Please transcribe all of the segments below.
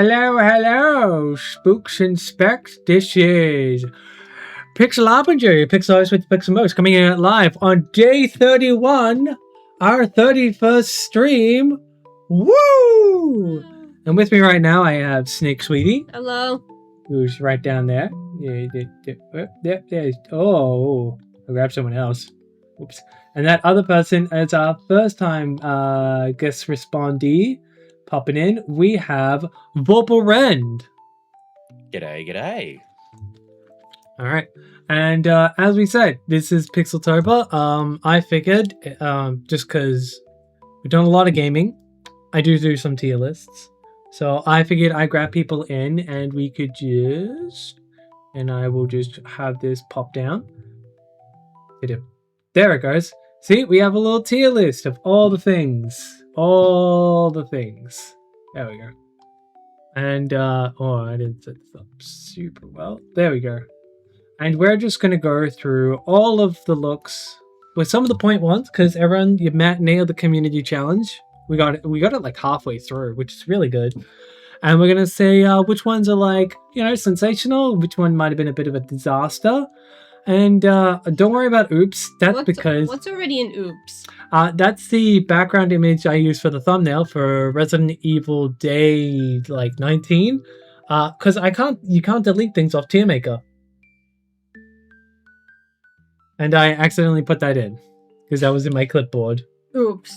Hello, spooks and specs. This is PixelTober, Pixel Arts with Pixel Most, coming in live on day 31, our 31st stream. Woo! And with me right now, I have Snake Sweetie. Hello. Who's right down there. Oh, I grabbed someone else. Oops. And that other person is our first time guest respondee. Popping in, we have Vorpal. G'day. All right, and as we said, this is PixelTober. I figured, just because we've done a lot of gaming, I do some tier lists, so I figured I'd grab people in, and we could and I will just have this pop down. There it goes. See, we have a little tier list of all the things. There we go. And I didn't set this up super well. There we go. And we're just gonna go through all of the looks with some of the point ones, because everyone, you nailed the community challenge. We got it like halfway through, which is really good. And we're gonna say which ones are like, sensational, which one might have been a bit of a disaster. And don't worry about oops. That's because what's already an oops? That's the background image I used for the thumbnail for Resident Evil Day 19. Because you can't delete things off Tier Maker. And I accidentally put that in because that was in my clipboard. Oops.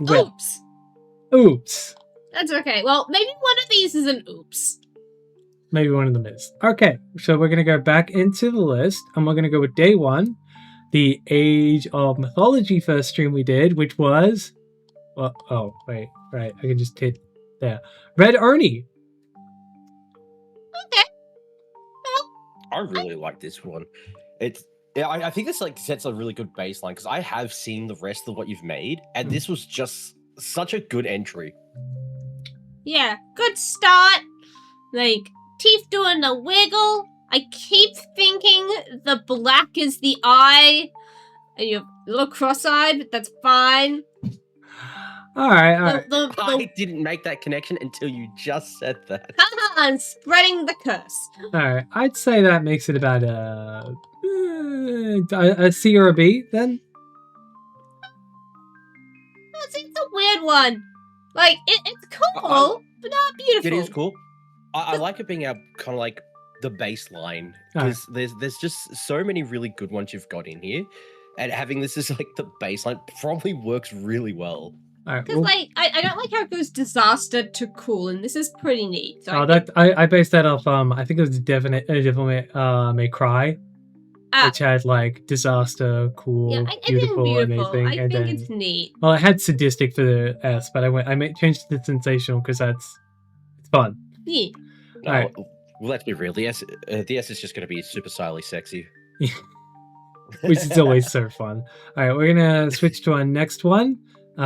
Well, oops. That's okay. Well, maybe one of these is an oops. Maybe one of them is. Okay, so we're going to go back into the list, and we're going to go with day 1, the Age of Mythology first stream we did, which was... right. I can just hit there. Red Ernie. Okay. I really like this one. I think this sets a really good baseline, because I have seen the rest of what you've made, and this was just such a good entry. Yeah, good start. Teeth doing the wiggle. I keep thinking the black is the eye. And you're a little cross-eyed, but that's fine. All right. I didn't make that connection until you just said that. I'm spreading the curse. All right. I'd say that makes it about a C or a B, then. It's a weird one. It's cool, but not beautiful. It is cool. I like it being kind of like the baseline, because there's just so many really good ones you've got in here, and having this as the baseline probably works really well. Because I don't like how it goes disaster to cool, and this is pretty neat. So I based that off I think it was Devil May Cry, which had disaster, cool, beautiful, amazing. I think it's neat. Well, it had sadistic for the S, but I changed it to sensational because it's fun. Yeah. No, right. Well, let's be real. The S is just going to be super stylish sexy. Which is always so fun. All right, we're going to switch to our next one.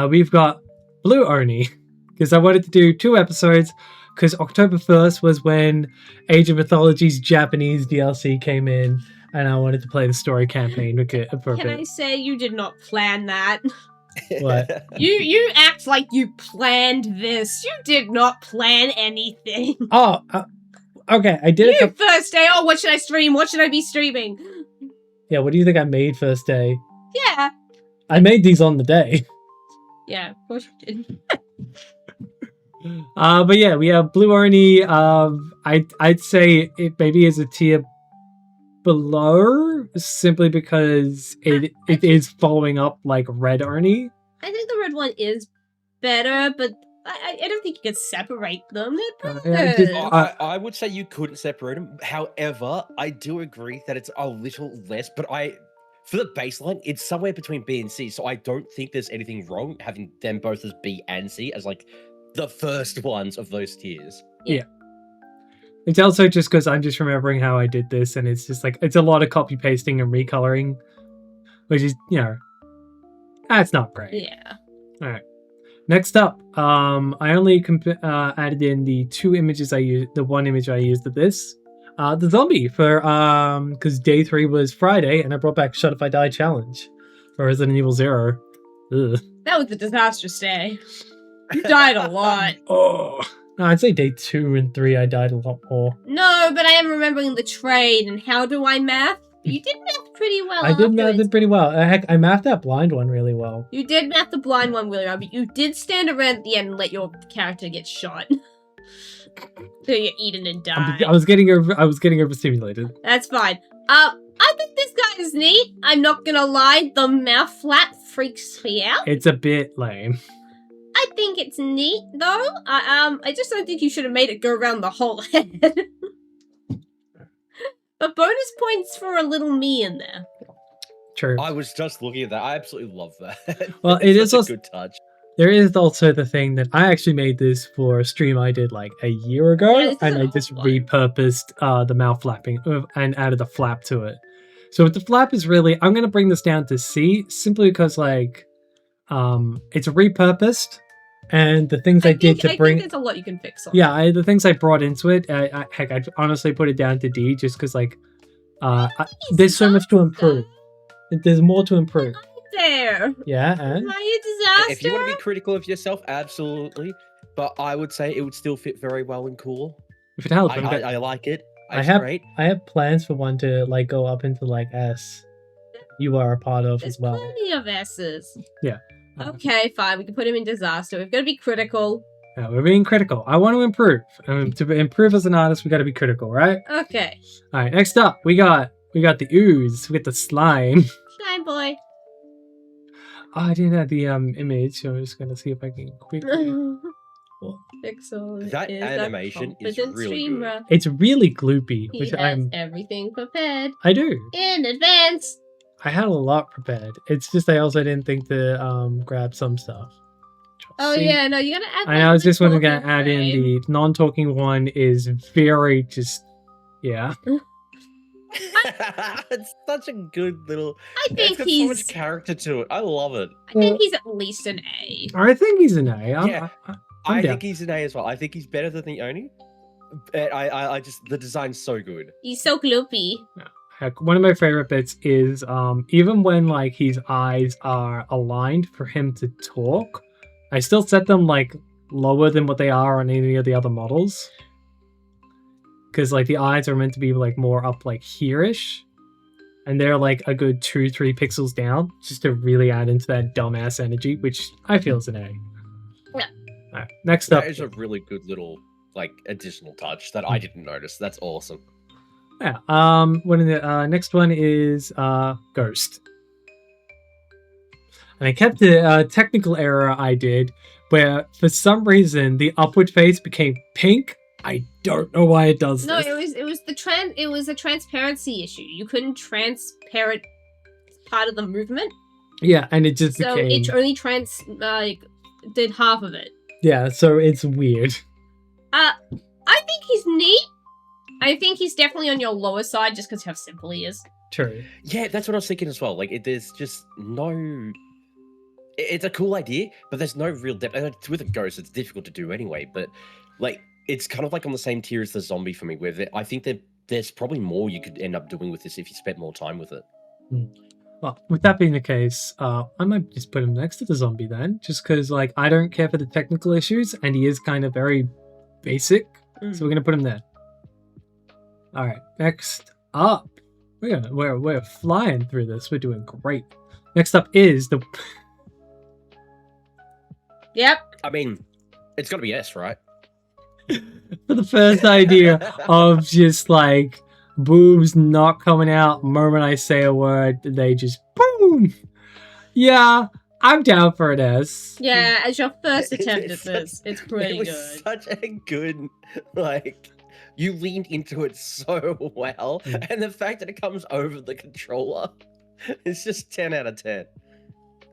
We've got Blue Oni, because I wanted to do 2 episodes, because October 1st was when Age of Mythology's Japanese DLC came in, and I wanted to play the story campaign for a bit. I say you did not plan that? What? You act like you planned this. You did not plan anything. Oh, okay. I did it. First day. Oh, what should I stream? What should I be streaming? Yeah, what do you think I made first day? Yeah. I made these on the day. Yeah, of course you did. But yeah, we have Blue Oni. I'd say it maybe is a tier below, simply because it is following up Red Ernie. I think the red one is better, but I don't think you can separate them. They're good. I would say you couldn't separate them. However, I do agree that it's a little less, but for the baseline, it's somewhere between B and C, so I don't think there's anything wrong having them both as B and C as the first ones of those tiers. Yeah. It's also just because I'm just remembering how I did this, and it's just it's a lot of copy pasting and recoloring, which is, that's not great. Yeah. All right. Next up, I only added in the 2 images I used, the 1 image I used of this. The zombie for, because day 3 was Friday, and I brought back Shut If I Die challenge for Resident Evil 0. Ugh. That was a disastrous day. You died a lot. Oh, no, I'd say day 2 and 3 I died a lot more. No, but I am remembering the trade and how do I math? You did math pretty well. I did math afterwards. it pretty well. Heck, I mathed that blind one really well. You did math the blind one really well, but you did stand around at the end and let your character get shot. So you're eaten and die. I was getting overstimulated. That's fine. I think this guy is neat. I'm not gonna lie, the mouth flap freaks me out. It's a bit lame. I think it's neat though. I just don't think you should have made it go around the whole head. But bonus points for a little me in there. True. I was just looking at that. I absolutely love that. Well, it is Such also a good touch. There is also the thing that I actually made this for a stream I did like a year ago, Yeah, this is and an I old just one. repurposed the mouth flapping and added a flap to it. So the flap is really, I'm going to bring this down to C simply because like it's repurposed, and the things I did to I bring think there's a lot you can fix on. yeah, the things I brought into it, heck, I'd honestly put it down to D just because like there's so much to improve. There's more to improve. There. Yeah, and Am I a disaster? If you want to be critical of yourself, absolutely. But I would say it would still fit very well in cool. if it helps, I like it. I It's have great. I have plans for one to like go up into like S. You are a part of There's as well. plenty of S's. Uh, Okay, fine. We can put him in disaster. We've got to be critical. we're being critical. I want to improve. To improve as an artist, we got to be critical, right? Okay. All right. Next up, we got the ooze. We got the slime. Shine boy. Oh, I didn't have the image, so I'm just gonna see if I can quickly. Pixel That is animation a is competent really good. streamer. It's really gloopy, He which has everything prepared I do. in advance. I had a lot prepared. It's just I also didn't think to grab some stuff. Oh See? yeah, no, you gotta add. I was just talking gonna add in frame. the non-talking one is very just yeah. It's such a good little. I It's think got so he's. much character to it. I love it. I think he's at least an A. I think he's an A. Yeah. I'm I down. think he's an A as well. I think he's better than the Oni. I just the design's so good. He's so gloopy. Heck, one of my favorite bits is even when like his eyes are aligned for him to talk, I still set them like lower than what they are on any of the other models. Because like the eyes are meant to be like more up like here-ish. And they're like a good 2-3 pixels down, just to really add into that dumbass energy, which I feel is an A. Yeah. Alright, next up. That is a really good little like additional touch that I didn't notice. That's awesome. Yeah. One of the next one is Ghost. And I kept the technical error I did, where for some reason the upward face became pink. I don't know why it does No, this. it was a transparency issue. You couldn't transparent part of the movement, Yeah, and it just so became it only did half of it. yeah. So it's weird. I think he's neat. I think he's definitely on your lower side just because of how simple he is. True. Yeah, that's what I was thinking as well. Like, there's just no. It's a cool idea, but there's no real depth. And it's with a ghost, it's difficult to do anyway. But like, it's kind of like on the same tier as the zombie for me. Where I think that there's probably more you could end up doing with this if you spent more time with it. Well, with that being the case, I might just put him next to the zombie then, just because like I don't care for the technical issues, and he is kind of very basic. So we're gonna put him there. All right, next up, we're flying through this. We're doing great. Next up is the Yep. I mean, it's got to be S, right? for the first idea of just like boobs not coming out moment I say a word, they just boom. Yeah, I'm down for an S. Yeah, as your first It's attempt at such- this, it's pretty it was good. such a good, like, you leaned into it so well, and the fact that it comes over the controller, it's just 10 out of 10.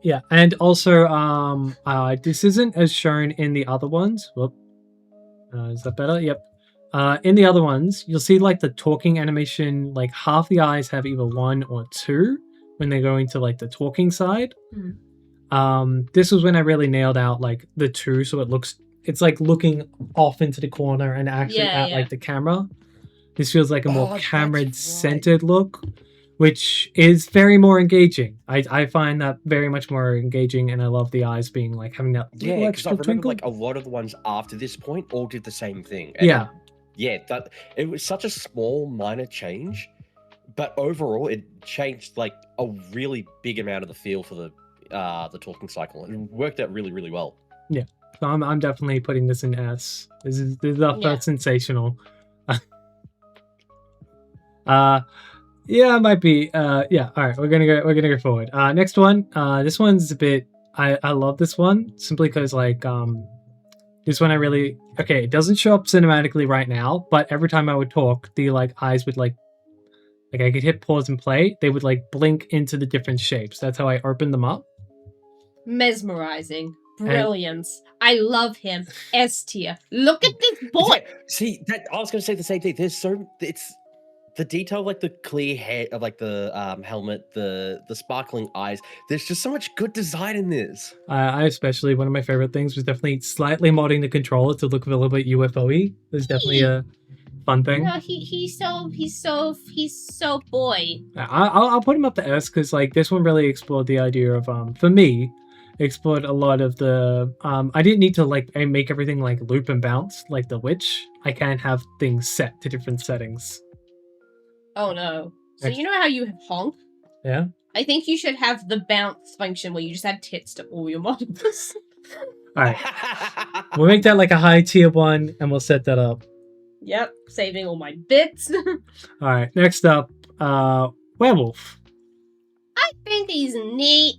Yeah, and also this isn't as shown in the other ones. Whoop. Is that better? Yep. In the other ones, you'll see like the talking animation, like half the eyes have either 1 or 2 when they're going to like the talking side. This was when I really nailed out like the 2, so it's like looking off into the corner and actually Yeah, at yeah. like the camera. This feels like a more Oh, that's camera-centered look, which is very more engaging. I find that very much more engaging, and I love the eyes being like having that little Yeah, because I extra remember twinkle. like a lot of the ones after this point all did the same thing. And Yeah. that it was such a small minor change, but overall it changed like a really big amount of the feel for the talking cycle. It worked out really, really well. So I'm definitely putting this in S. This is up Yeah. sensational. Yeah, it might be. Yeah, all right, we're gonna go forward. Next one. This one's a bit. I love this one simply because like this one I really okay. It doesn't show up cinematically right now, but every time I would talk, the like eyes would like I could hit pause and play. They would like blink into the different shapes. That's how I opened them up. Mesmerizing. Brilliance. I love him. S tier. Look at this boy. Yeah, see, that I was going to say the same thing. It's the detail, like the clear hair of like the helmet, the sparkling eyes. There's just so much good design in this. I especially one of my favorite things was definitely slightly modding the controller to look a little bit UFO-y. There's definitely a fun thing. No, he's so boy. I'll put him up to S because like this one really explored the idea of for me explored a lot of the I didn't need to like make everything like loop and bounce like the witch. I can have things set to different settings. Oh no. So Next. you know how you have honk? Yeah. I think you should have the bounce function where you just add tits to all your models. All right, we'll make that like a high tier one, and we'll set that up. Yep, saving all my bits. All right, next up, werewolf. I think he's neat.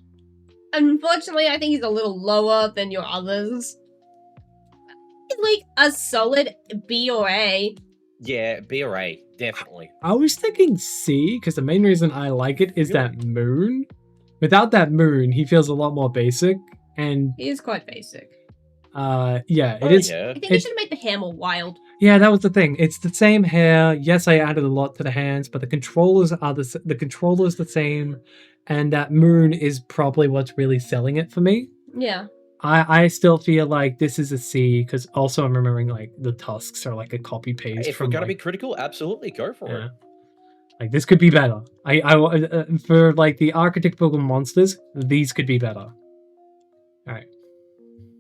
Unfortunately, I think he's a little lower than your others. He's like a solid B or A. Yeah, B or A, definitely. I was thinking C because the main reason I like it is that moon. Without that moon, he feels a lot more basic, and He is quite basic. yeah, Oh, it is. yeah. I think you should have made the hair more wild. Yeah, that was the thing. It's the same hair. Yes, I added a lot to the hands, but the controllers are the controller's the same, and that moon is probably what's really selling it for me. Yeah. I still feel like this is a C because also I'm remembering like the tusks are like a copy paste. If we're gonna like, be critical, absolutely go for yeah. it. Like this could be better. For like the archetypical monsters, these could be better. All right.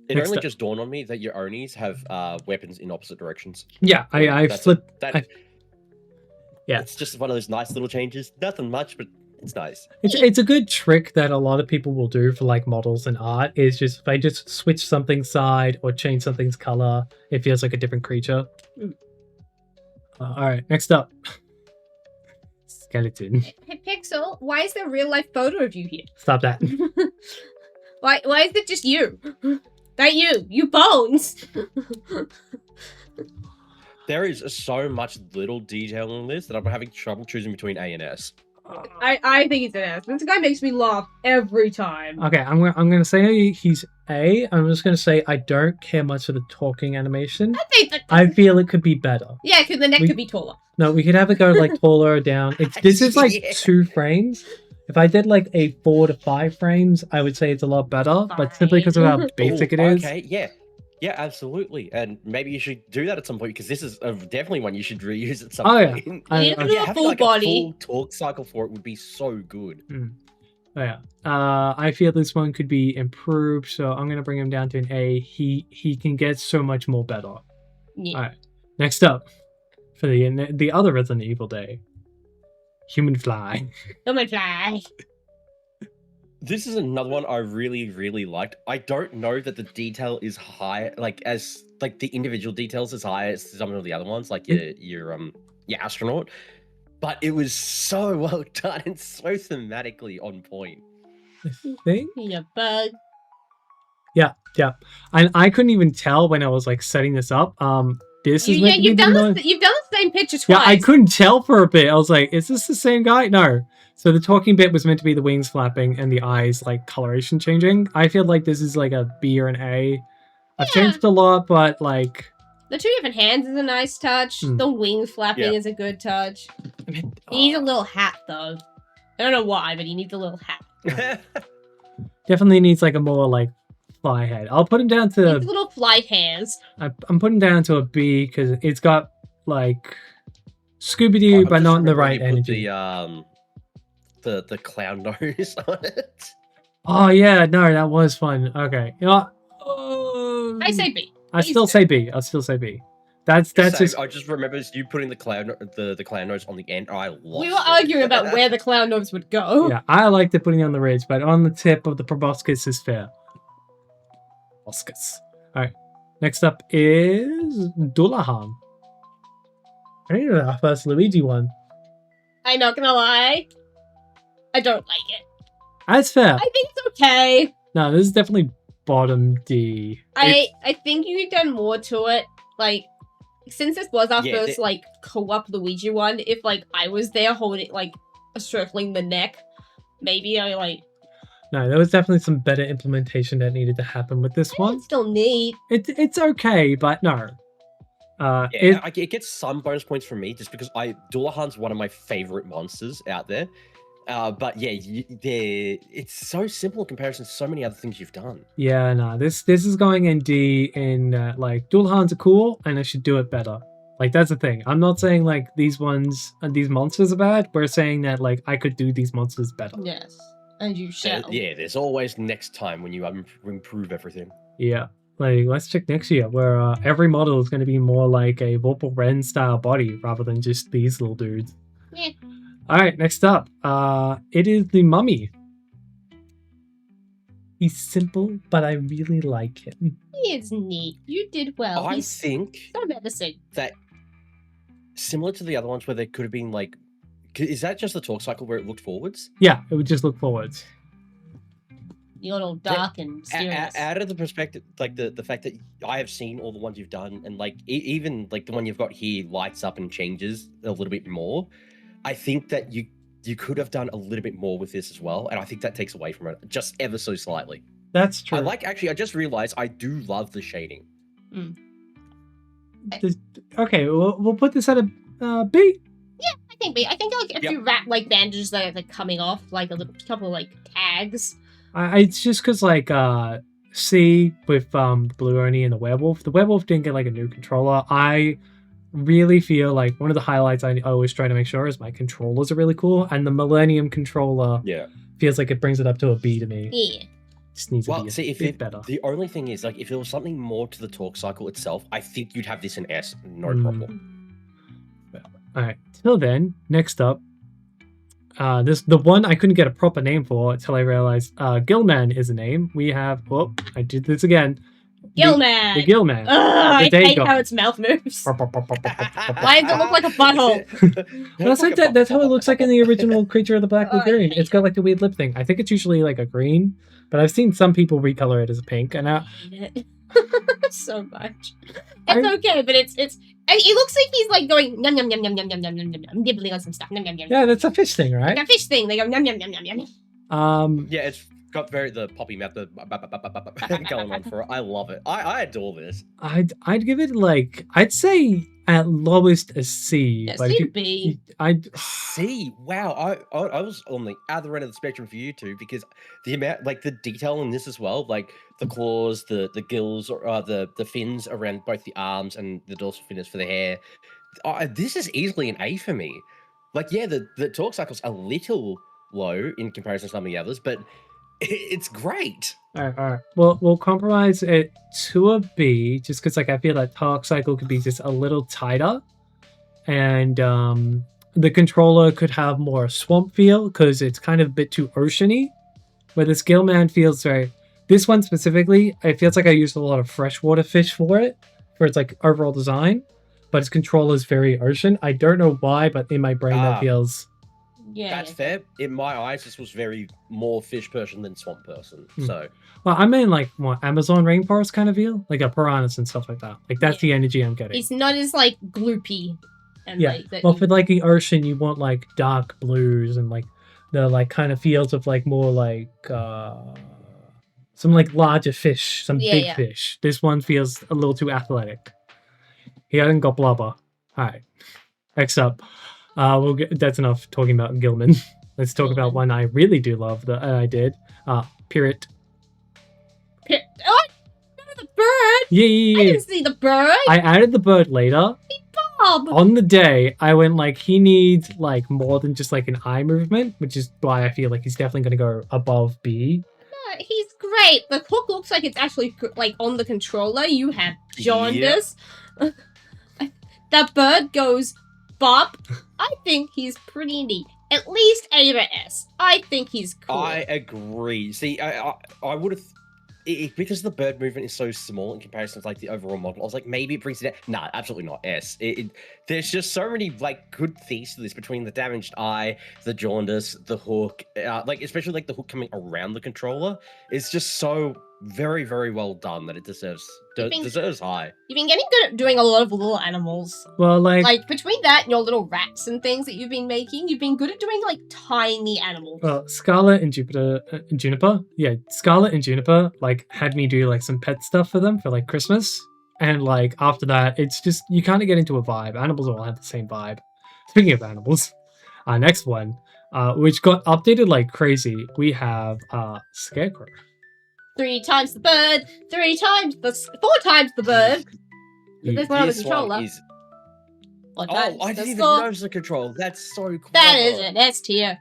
It Next only up. just dawned on me that your Onis have weapons in opposite directions. Yeah, I That's flipped. that. Yeah. It's just one of those nice little changes. Nothing much, but it's nice. It's a good trick that a lot of people will do for like models and art. Is just if I just switch something's side or change something's color, it feels like a different creature. All right, next up, skeleton. Hey, Pixel, why is there a real life photo of you here? Stop that. Why is it just you? That you bones. There is so much little detail in this that I'm having trouble choosing between A and S. I think it's an S. This guy makes me laugh every time. Okay, I'm gonna say he's A. I'm just gonna say I don't care much for the talking animation. I think that, I feel it could be better. yeah, because the neck We- could be taller. No, we could have it go like taller or down. This is like Yeah. 2 frames. If I did like a 4 to 5 frames, I would say it's a lot better. But simply because of how Fine. basic it Ooh, is. Okay, yeah. Yeah, absolutely. And maybe you should do that at some point because this is definitely one you should reuse at some Oh, yeah. point. I- You need to I- do a having full like body. a full talk cycle for it would be so good. Oh, yeah. I feel this one could be improved, so I'm gonna bring him down to an A. He can get so much more better. Yeah. Alright. Next up, for the other Resident Evil Day, Human Fly. Come on, fly. This is another one I really, really liked. I don't know that the detail is high, like as like the individual details as high as some of the other ones, like your astronaut. But it was so well done and so thematically on point. I think. You bug. Yeah. And I couldn't even tell when I was like setting this up. This is meant to be You've the done noise. you've done the same picture Yeah, twice. I couldn't tell for a bit. I was like, is this the same guy? No. So the talking bit was meant to be the wings flapping and the eyes like coloration changing. I feel like this is like a B or an A. I've Yeah. changed a lot, but like The 2 different hands is a nice touch. Hmm. The wings flapping Yeah. is a good touch. I mean, He needs a little hat though. I don't know why, but he needs a little hat. definitely needs like a more like fly head. I'll put him down He needs to little fly hands. I'm putting down to a B because it's got like Scooby I'm Doo, but just not in the remembering right you put energy. the clown nose on it. Oh yeah, no, that was fun. Okay, you know, I say B. I still say B. I'll still say B. That's Same, just I just remember you putting the clown nose on the end. I lost. We were arguing about where the clown nose would go. yeah. I liked it putting it on the ridge, but on the tip of the proboscis is fair. Proboscis. All right. Next up is Dullahan. I think it's our first Luigi one. I'm not gonna lie. I don't like it. That's fair. I think it's okay. No, this is definitely bottom D. I think you could done more to it. Like, since this was our Yeah, first like co-op Luigi one, if like I was there holding like circling the neck, maybe I like. No, there was definitely some better implementation that needed to happen with this one. It's still neat. It's okay, but no. Yeah, it gets some bonus points from me just because Dullahan's one of my favorite monsters out there. But yeah, it's so simple in comparison to so many other things you've done. Yeah, no, this is going in D in like Dullahans are cool and I should do it better. Like that's the thing. I'm not saying like these ones and these monsters are bad. We're saying that like I could do these monsters better. Yes, and you shall. Yeah, there's always next time when you improve everything. Yeah. Like let's check next year where every model is going to be more like a Vorpal Ren style body rather than just these little dudes. Yeah. All right, next up, it is the mummy. He's simple, but I really like him. He is neat. You did well. I think so menacing. that similar to the other ones where there could have been like, is that just the talk cycle where it looked forwards? Yeah, it would just look forwards. You're all dark and serious. Out of the perspective, like the fact that I have seen all the ones you've done, and like even like the one you've got here lights up and changes a little bit more. I think that you could have done a little bit more with this as well, and I think that takes away from it just ever so slightly. That's true. I just realized I do love the shading. Okay, we'll put this at a B. Yeah, I think B. I think like if you wrap like bandages that are like coming off, like a couple like tags. It's just because like C with the Blue Oni and the werewolf. The werewolf didn't get like a new controller. I really feel like one of the highlights I always try to make sure is my controllers are really cool, and the Millennium controller feels like it brings it up to a B to me. Yeah. Just needs to be a bit better. The only thing is, like, if it was something more to the talk cycle itself, I think you'd have this in S, no problem. All right. Till then, next up, the one I couldn't get a proper name for until I realized Gillman is a name. We have. Oh, I did this again. Gillman. The Gillman. I hate how its mouth moves. Why does it look like a butthole? That's like that. That's how it looks like in the original Creature of the Black Lagoon. It's got like the weird lip thing. I think it's usually like a green, but I've seen some people recolor it as a pink. And I hate it so much. It's okay, but it looks like he's like going yum yum yum yum yum yum yum yum yum, nibbling on some stuff. Yum, yum, yum, yeah, that's a fish thing, right? Like a fish thing. They go yum yum yum yum yum. Yeah, it's got the poppy mouth going on for it. I love it. I adore this. I'd give it like I'd say at lowest a C. Yeah, but C B. I'd C. Wow, I was on the other end of the spectrum for you two because the amount, like the detail in this as well, like the claws, the gills, or the fins around both the arms and the dorsal fins for the hair. This is easily an A for me. Like, yeah, the talk cycle's a little low in comparison to some of the others, but it's great. All right. Well, we'll compromise it to a B, just because like I feel like talk cycle could be just a little tighter, and the controller could have more swamp feel because it's kind of a bit too oceany. Where the Skillman feels very. This one specifically, it feels like I used a lot of freshwater fish for its like overall design, but its controller is very ocean. I don't know why, but in my brain that feels. Yeah, that's fair. In my eyes, this was very more fish person than swamp person. So, well, I mean, like more Amazon rainforest kind of feel, like a piranhas and stuff like that. Like that's the energy I'm getting. It's not as like gloopy. And, yeah. Like, well, for like the ocean, you want like dark blues and like the like kind of feels of like more like some like larger fish, some big fish. This one feels a little too athletic. He hasn't got blubber. All right. Next up. That's enough talking about Gilman. Let's talk about one I really do love that I did. Pirate. Oh, the bird! Yeah. I didn't see the bird! I added the bird later. He job. On the day, I went like, he needs like more than just like an eye movement, which is why I feel like he's definitely going to go above B. He's great. The hook looks like it's actually like on the controller. You have jaundice. That bird goes bop. I think he's pretty neat. At least A to S. I think he's cool. I agree. See, I would have, because the bird movement is so small in comparison to like the overall model. I was like, maybe it brings it down. Nah, absolutely not. S. There's just so many like good things to this between the damaged eye, the jaundice, the hook, like especially like the hook coming around the controller. It's just so very, very well done that it deserves high. You've been getting good at doing a lot of little animals. Well, Like between that and your little rats and things that you've been making, you've been good at doing like tiny animals. well, Scarlet and Juniper, Scarlet and Juniper like had me do like some pet stuff for them for like Christmas, and like after that, it's just you kind of get into a vibe. Animals all have the same vibe. Speaking of animals, next one, which got updated like crazy, we have Scarecrow. 3 times the bird, 4 times the bird. There's one on the This controller. one is. One Oh, times I the didn't even score. notice the control. That's so cool. That is an S tier.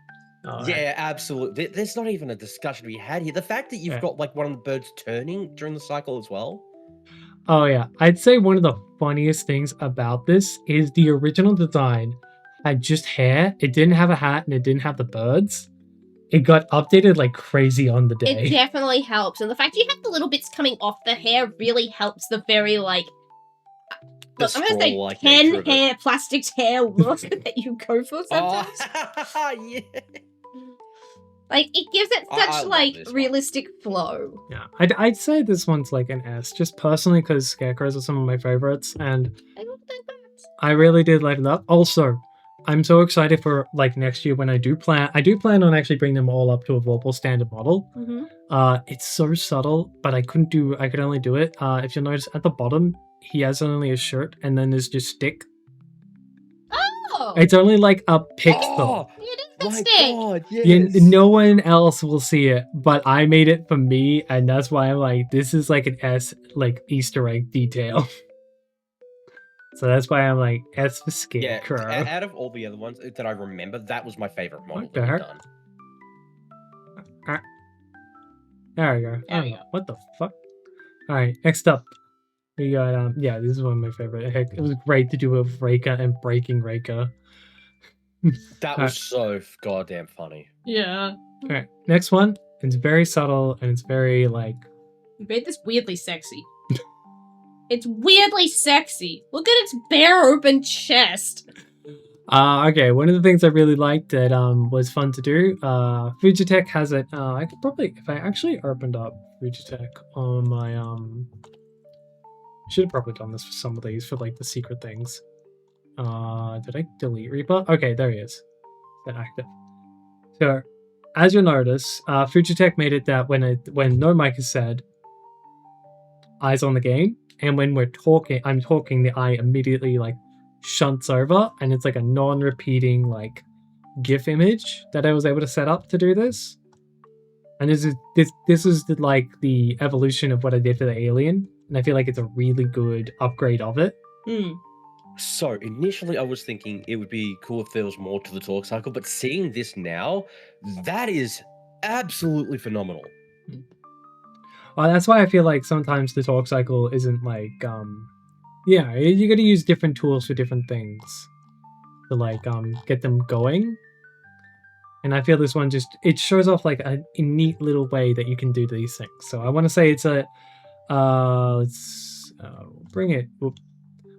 Yeah, absolutely. There's not even a discussion to be had here. The fact that you've got like one of the birds turning during the cycle as well. Oh yeah, I'd say one of the funniest things about this is the original design had just hair. It didn't have a hat and it didn't have the birds. It got updated like crazy on the day. It definitely helps. And the fact you have the little bits coming off the hair really helps the very like The I'm gonna say straw-like nature 10 of it. hair plastic hair look that you go for sometimes. Oh, yeah. Like it gives it I such love like this one. realistic flow. Yeah, I'd say this one's like an S, just personally because Scarecrows are some of my favorites, and I love that. I really did light it up. Also, I'm so excited for like next year when I do plan on actually bringing them all up to a Vorpal standard model. Mm-hmm. It's so subtle, but I could only do it. If you'll notice at the bottom, he has only a shirt and then there's just stick. Oh, It's only like a pixel. Oh, it is the my stick. God, yes. No one else will see it, but I made it for me, and that's why I'm like, this is like an S, like Easter egg detail. So that's why I'm like, S for Yeah, Scarecrow. out of all the other ones that I remember, that was my favorite model What the that we've heck? done. There we go. There we Oh, go. what the fuck? Alright, next up. We got, yeah, this is one of my favorite. Heck, it was great to do with Reka and breaking Reka. That was so goddamn funny. Yeah. Alright, next one. It's very subtle and it's very like. You made this weirdly sexy. It's weirdly sexy. Look at its bare open chest. Okay, one of the things I really liked that was fun to do. Fujitech has it. I could probably, if I actually opened up Fujitech on my should have probably done this for some of these for like the secret things. Did I delete Reaper? Okay, there he is. They're active. So, as you'll notice, Fujitech made it that when no mic is said, eyes on the game, and when I'm talking, the eye immediately like shunts over, and it's like a non-repeating like GIF image that I was able to set up to do this. And this is like the evolution of what I did for the alien, and I feel like it's a really good upgrade of it. So initially I was thinking it would be cool if there was more to the talk cycle, but seeing this now, that is absolutely phenomenal. Well, that's why I feel like sometimes the talk cycle isn't like yeah, you got to use different tools for different things to like get them going. And I feel this one it shows off like a neat little way that you can do these things. So I want to say it's a let's bring it.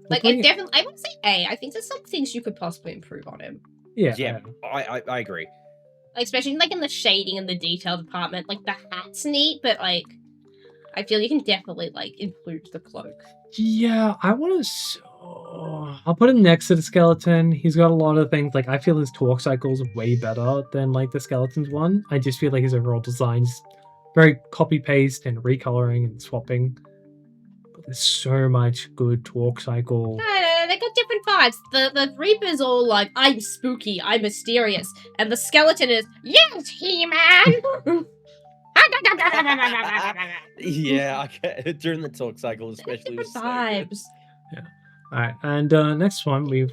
Like it definitely, I would say A. I think there's some things you could possibly improve on him. Yeah, I agree. Like, especially like in the shading and the detail department. Like the hat's neat, but like I feel you can definitely like improve the cloak. Yeah, I want to. I'll put him next to the skeleton. He's got a lot of things. Like I feel his talk cycle's way better than like the skeleton's one. I just feel like his overall design's very copy paste and recoloring and swapping. But there's so much good talk cycle. They got different vibes. The Reaper's all like, I'm spooky, I'm mysterious, and the skeleton is, yes, He-Man. Yeah, during the talk cycle, especially. Different was so good. vibes. All right, and next one we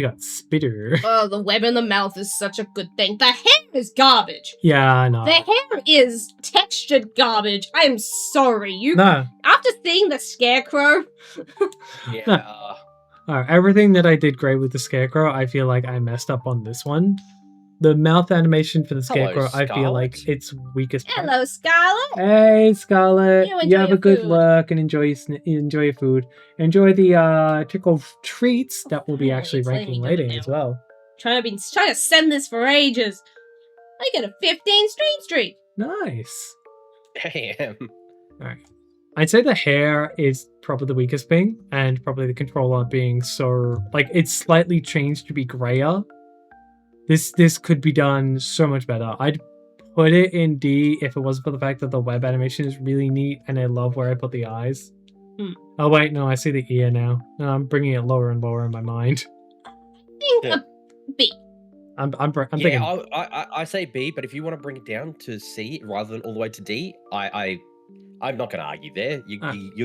got Spitter. Oh, the web in the mouth is such a good thing. The hair is garbage. Yeah, I know. The hair is textured garbage. I am sorry. No, After seeing the scarecrow, Yeah. everything that I did great with the Scarecrow, I feel like I messed up on this one. The mouth animation for the Hello, Scarecrow, I feel like Scarlet. its weakest part. hello, Scarlet. Hey, Scarlet. You You, enjoy have your a good food. work and enjoy your food. Enjoy the trick of treats that will be Oh, actually it's letting ranking me do it later now. as well. Trying to send this for ages. I get a 15 streak. Nice. Damn. Alright. I'd say the hair is probably the weakest thing, and probably the controller being so like it's slightly changed to be grayer. This could be done so much better. I'd put it in D if it wasn't for the fact that the web animation is really neat, and I love where I put the eyes. Oh wait, no, I see the ear now. No, I'm bringing it lower and lower in my mind. I think Yeah. a B. I'm Yeah, thinking. I say B, but if you want to bring it down to C rather than all the way to D, I'm not going to argue there. You're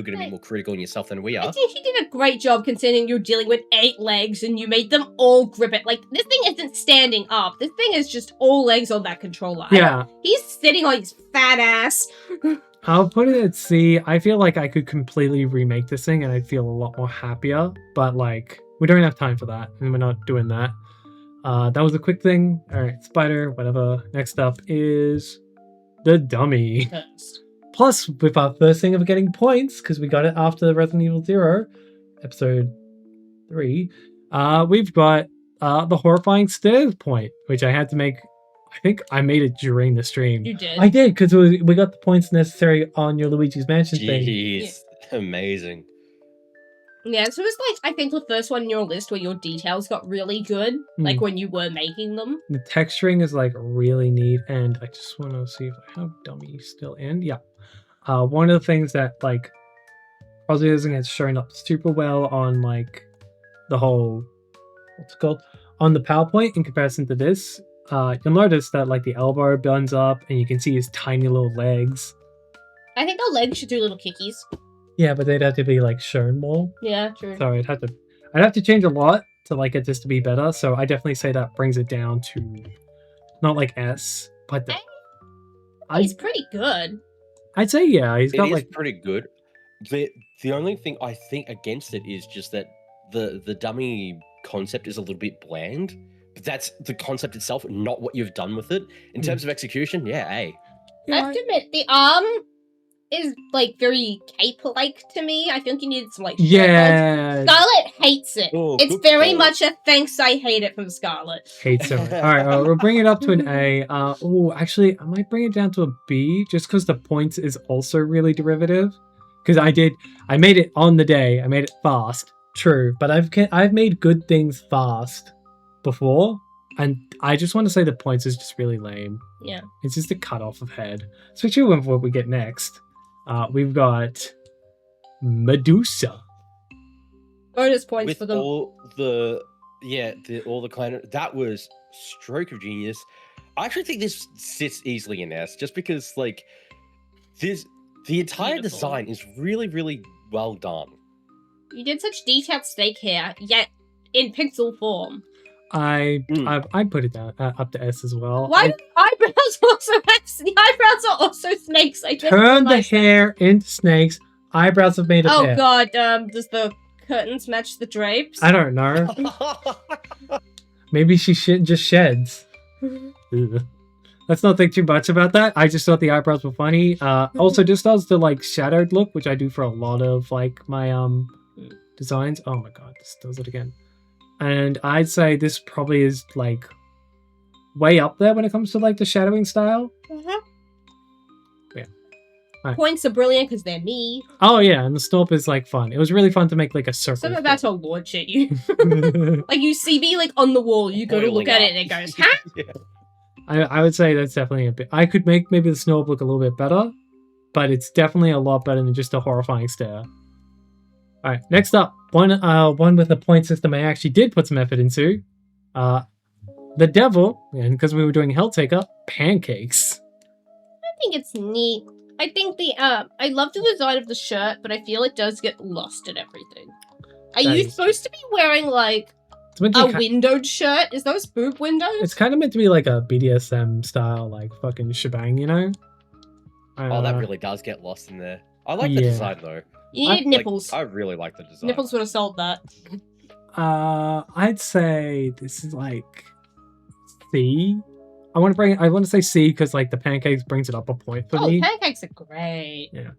going to be more critical in yourself than we I are. think you did a great job considering you're dealing with 8 legs and you made them all grip it. Like, this thing isn't standing up. This thing is just all legs on that controller. Yeah, He's sitting on his fat ass. I'll put it at C. I feel like I could completely remake this thing and I'd feel a lot more happier, but like we don't have time for that and we're not doing that. That was a quick thing. All right, Spider, whatever. Next up is the dummy. Plus, with our first thing of getting points, because we got it after the Resident Evil 0, episode 3, we've got the horrifying stairs point, which I had to make. I think I made it during the stream. You did. I did, because we got the points necessary on your Luigi's Mansion thing. Jeez, amazing. Yeah, so it was like, I think the first one in your list where your details got really good, like when you were making them. The texturing is like really neat, and I just want to see if I have dummy still in. Yeah. One of the things that like probably doesn't get shown up super well on like the whole what's it called on the PowerPoint in comparison to this, you'll notice that like the elbow bends up and you can see his tiny little legs. I think the legs should do little kickies. Yeah, but they'd have to be like shown more. Yeah, true. So I'd have to change a lot to like get this to be better. So I definitely say that brings it down to not like S, but He's pretty good. I'd say yeah, he's got It is like pretty good. The only thing I think against it is just that the dummy concept is a little bit bland. But that's the concept itself, not what you've done with it. In terms of execution, yeah, A. I have to admit, the arm is like very cape-like to me. I think you need some like yeah. Scarlet hates it. Oh, It's good very call. much a thanks I hate it from Scarlet. Hates it. All right, we'll bring it up to an A. Oh, actually, I might bring it down to a B just because the points is also really derivative. Because I made it on the day. I made it fast. True, but I've made good things fast before, and I just want to say the points is just really lame. Yeah. It's just a cut off of head. Especially with what we get next. We've got Medusa. Bonus points With for them. all the clan, that was stroke of genius. I actually think this sits easily in S, just because like the entire Beautiful. design is really, really well done. You did such detailed snake hair, yet in pixel form. I put it down up to S as well. Why do the eyebrows also have the eyebrows are also snakes? I just Turn the realized that. hair into snakes. Eyebrows have made of Oh hair. god, does the curtains match the drapes? I don't know. Maybe she just sheds. Ugh. Let's not think too much about that. I just thought the eyebrows were funny. Also, this does the like shadowed look, which I do for a lot of like my designs. Oh my god, this does it again. And I'd say this probably is like way up there when it comes to like the shadowing style. Yeah. Right. Points are brilliant because they're me. Oh yeah, and the stomp is like fun. It was really fun to make like a circle. So I'm about to launch at you. Like you see me like on the wall, you go to look at it and it goes, huh? Yeah. I would say that's definitely a bit. I could make maybe the snow look a little bit better, but it's definitely a lot better than just a horrifying stare. All right, next up, one with a point system I actually did put some effort into. The devil, and because we were doing Helltaker, pancakes. I think it's neat. I think the I love the design of the shirt, but I feel it does get lost in everything. Are That you is supposed to be wearing like It's meant to a be windowed shirt? Is those boob windows? it's kind of meant to be like a BDSM style, like fucking shebang, you know? Oh, that really does get lost in there. I like the yeah. design though. You need nipples. I really like the design. Nipples would have sold that. I'd say this is like C. I want to say C because like the pancakes brings it up a point for me. Pancakes are great. Yeah.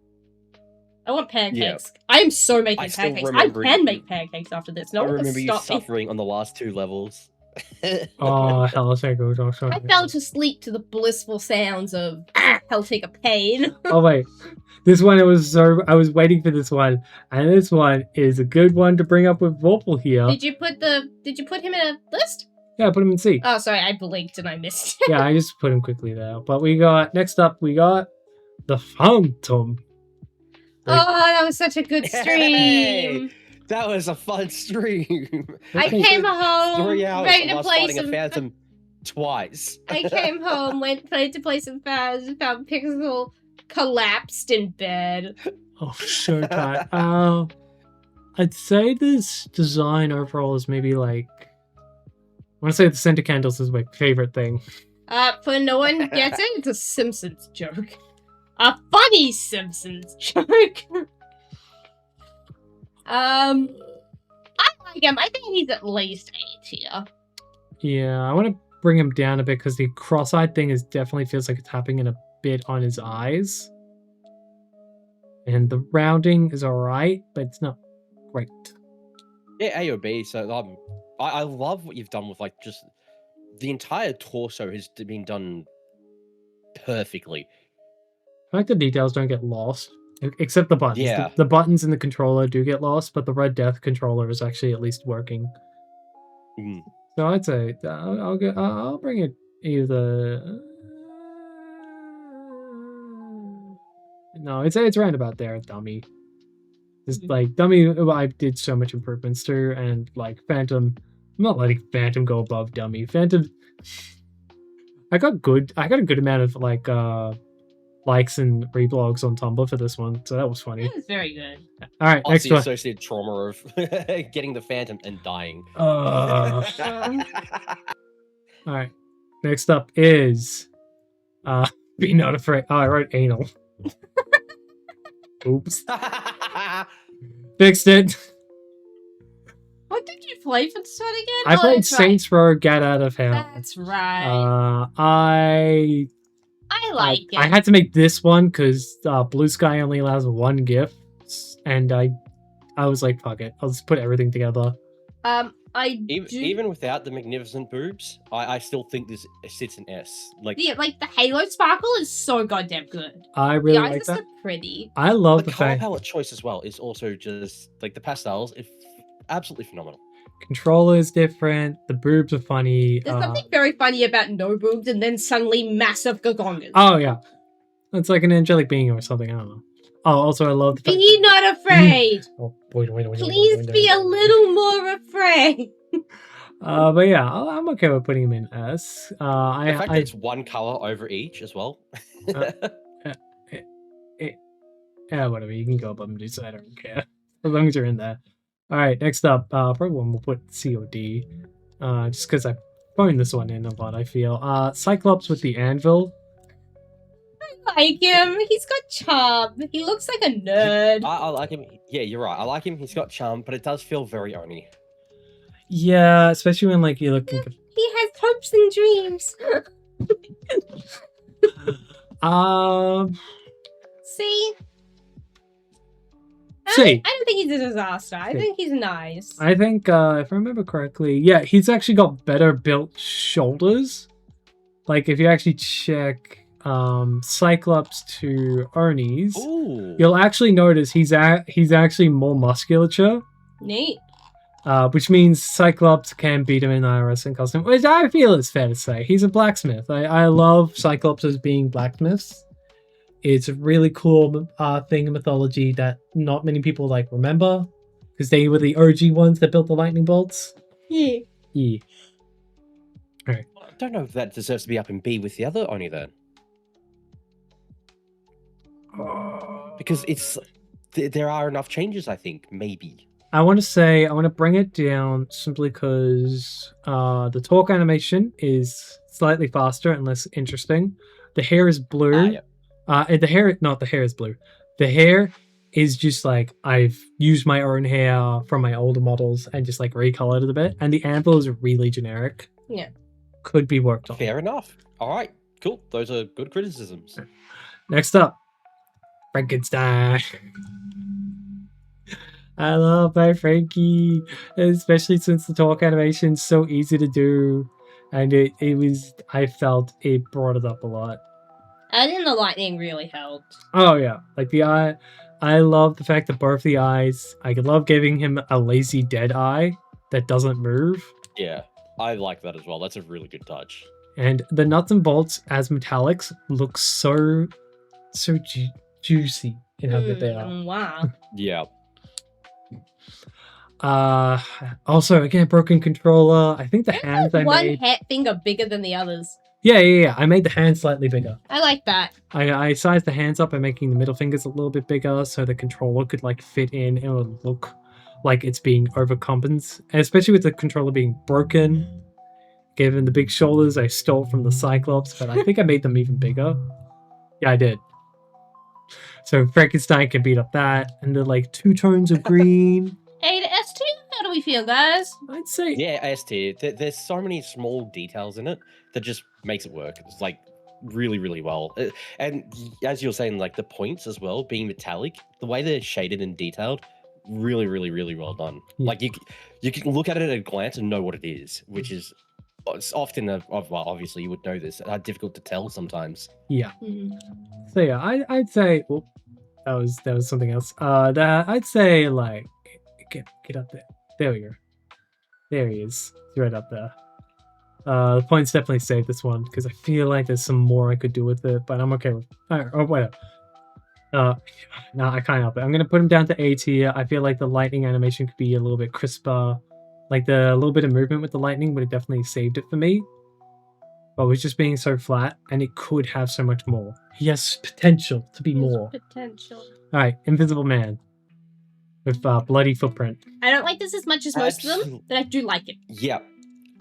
I want pancakes. I am so making I still pancakes. I remember can you- make pancakes after this. No I one can remember you stop me. suffering on the last 2 levels. Oh, hell, that's good. Oh, I fell to sleep to the blissful sounds of Celtic pain. Oh wait, this one I was waiting for this one, and this one is a good one to bring up with Vorpal here. Did you put him in a list? Yeah, I put him in C. Oh, sorry, I blinked and I missed. Yeah, I just put him quickly there. But next up we got the Phantom. Oh, that was such a good stream. Hey, that was a fun stream. I came home 3 hours ready of to us play fighting some. a phantom twice. I came home, played to play some Faz, found Pixel collapsed in bed. Oh, so tight. I'd say this design overall is maybe like. I want to say the center candles is my favorite thing. For no one gets it, it's a Simpsons joke. A funny Simpsons joke. I like him. I think he's at least 8 here. Yeah, I want to bring him down a bit because the cross-eyed thing definitely feels like it's happening a bit on his eyes. And the rounding is alright, but it's not great. Yeah, A or B. So I love what you've done with like just the entire torso has been done perfectly. I like the details don't get lost, except the buttons. Yeah. The buttons in the controller do get lost, but the Red Death controller is actually at least working. Mm. So I'd say I'll bring it either. No, it's around about there, Dummy. Just like Dummy, I did so much improvements to, and like Phantom. I'm not letting Phantom go above Dummy. Phantom. I got a good amount of like likes and reblogs on Tumblr for this one, so that was funny. That was very good. All right, Also, next the one. associated trauma of getting the phantom and dying. All right, next up is Be Not Afraid. Oh, I wrote anal. Oops. Fixed it. What did you play for this one again? I played that's right. Saints Row Get Out of Hell. That's right. I like it. I had to make this one because Blue Sky only allows one GIF, and I was like, fuck it, I'll just put everything together. Even without the magnificent boobs, I still think this sits in S. Like the Halo sparkle is so goddamn good. I really The eyes like are that. so pretty. I love the the color fact palette choice as well is also just like the pastels. It's absolutely phenomenal. controller is different. The boobs are funny. There's something very funny about no boobs and then suddenly massive gagongas. Oh yeah, it's like an angelic being or something. I don't know. Oh, also I love the fact. Be not afraid. Oh, wait. Please be a little more afraid. But yeah, I'm okay with putting him in S. The fact that it's one color over each as well. Yeah, whatever. You can go above and do so. I don't care as long as you're in there. All right, next up, probably one we'll put C or D, just because I phoned this one in a lot. I feel Cyclops with the anvil. I like him. He's got charm. He looks like a nerd. I like him. Yeah, you're right. I like him. He's got charm, but it does feel very Oni. Yeah, especially when like you're looking. He has hopes and dreams. See? C. I don't think he's a disaster. I think he's nice. I think if I remember correctly, yeah, he's actually got better built shoulders. Like if you actually check Cyclops to Ernie's, Ooh. you'll actually notice he's actually more musculature. Neat. Which means Cyclops can beat him in IRS and costume, which I feel is fair to say. He's a blacksmith. I love Cyclops as being blacksmiths. It's a really cool thing in mythology that not many people like remember because they were the OG ones that built the lightning bolts. Yeah. Yeah. All right. I don't know if that deserves to be up in B with the other Oni then. Because there are enough changes, I think, maybe. I want to bring it down simply because the talk animation is slightly faster and less interesting. The hair is blue. The hair is blue. The hair is just like I've used my own hair from my older models and just like recolored it a bit. And the anvil is really generic. Yeah. Could be worked on. Fair enough. All right, cool. Those are good criticisms. Next up, Frankenstein. I love my Frankie, especially since the talk animation is so easy to do, and I felt it brought it up a lot. Adding the lightning really helped. Oh yeah, like the eye. I love the fact that both the eyes. I love giving him a lazy dead eye that doesn't move. Yeah, I like that as well. That's a really good touch. And the nuts and bolts as metallics look so juicy in how good they are. Wow. Yeah. Also again, broken controller. I think the hands I one made. finger bigger than the others. Yeah. I made the hands slightly bigger. I like that. I sized the hands up by making the middle fingers a little bit bigger so the controller could like fit in and it would look like it's being overcompensated, especially with the controller being broken. Given the big shoulders I stole from the Cyclops, but I think I made them even bigger. Yeah, I did. So Frankenstein can beat up that, and the like 2 tones of green. A to S tier? How do we feel, guys? I'd say Yeah, S tier. There's so many small details in it that just makes it work. It's like really, really well. And as you were saying, like the points as well, being metallic, the way they're shaded and detailed, really, really, really well done. Yeah. Like you can look at it at a glance and know what it is, which is it's often well, obviously you would know this, difficult to tell sometimes. Yeah. Mm. So yeah, I'd say that was something else. I'd say like get up there. There we go. There he is. He's right up there. The points definitely saved this one because I feel like there's some more I could do with it, but I'm okay with. Oh wait. No, I can't help it. I'm gonna put him down to A tier. I feel like the lightning animation could be a little bit crisper. Like the little bit of movement with the lightning would have definitely saved it for me. But it was just being so flat, and it could have so much more. He has potential to be more. Potential. All right, Invisible Man with bloody footprint. I don't like this as much as most of them, but I do like it. Yeah,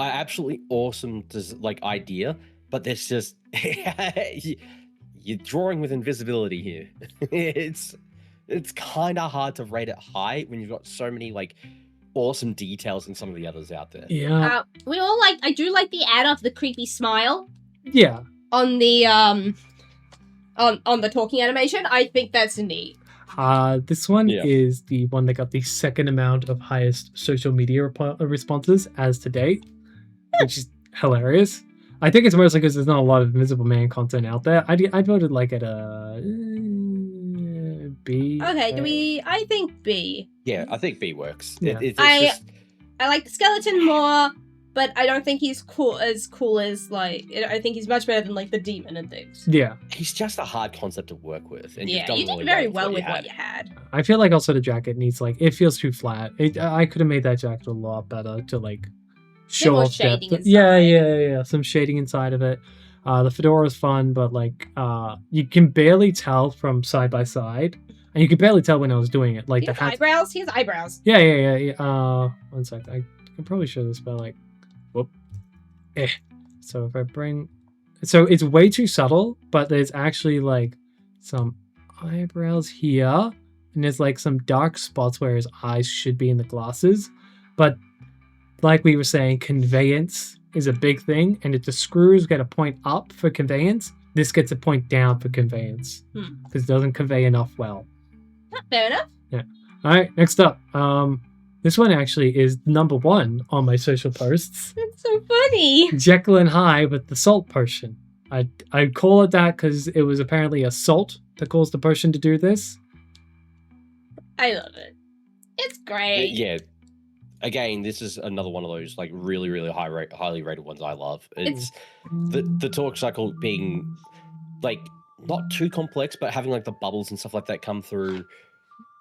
absolutely awesome like idea, but there's just you're drawing with invisibility here. It's kind of hard to rate it high when you've got so many like awesome details in some of the others out there. Yeah. We all like. I do like the add of the creepy smile. Yeah. On the on the talking animation. I think that's neat. This one is the one that got the second amount of highest social media responses as to date, which is hilarious. I think it's mostly because there's not a lot of Invisible Man content out there. I voted like at a B. Okay, I think B. Yeah, I think B works. Yeah. I like the skeleton more, but I don't think he's cool as like. I think he's much better than like the demon and things. Yeah, he's just a hard concept to work with, and yeah, you did very well with what you had. I feel like also the jacket needs like it feels too flat. I could have made that jacket a lot better to like show off depth. Yeah, some shading inside of it. The fedora is fun, but like you can barely tell from side by side, and you could barely tell when I was doing it. Like he has eyebrows. He has eyebrows. Yeah. One sec. I can probably show this by like, whoop. So if I bring, so it's way too subtle, but there's actually like some eyebrows here, and there's like some dark spots where his eyes should be in the glasses, but like we were saying, conveyance is a big thing, and if the screws get a point up for conveyance, this gets a point down for conveyance because it doesn't convey enough well. Fair enough. Yeah. All right. Next up, this one actually is number 1 on my social posts. That's so funny. Jekyll and Hyde with the salt potion. I call it that because it was apparently a salt that caused the potion to do this. I love it. It's great. Yeah. Again, this is another one of those like really, really highly rated ones I love. It's the talk cycle being like not too complex, but having like the bubbles and stuff like that come through.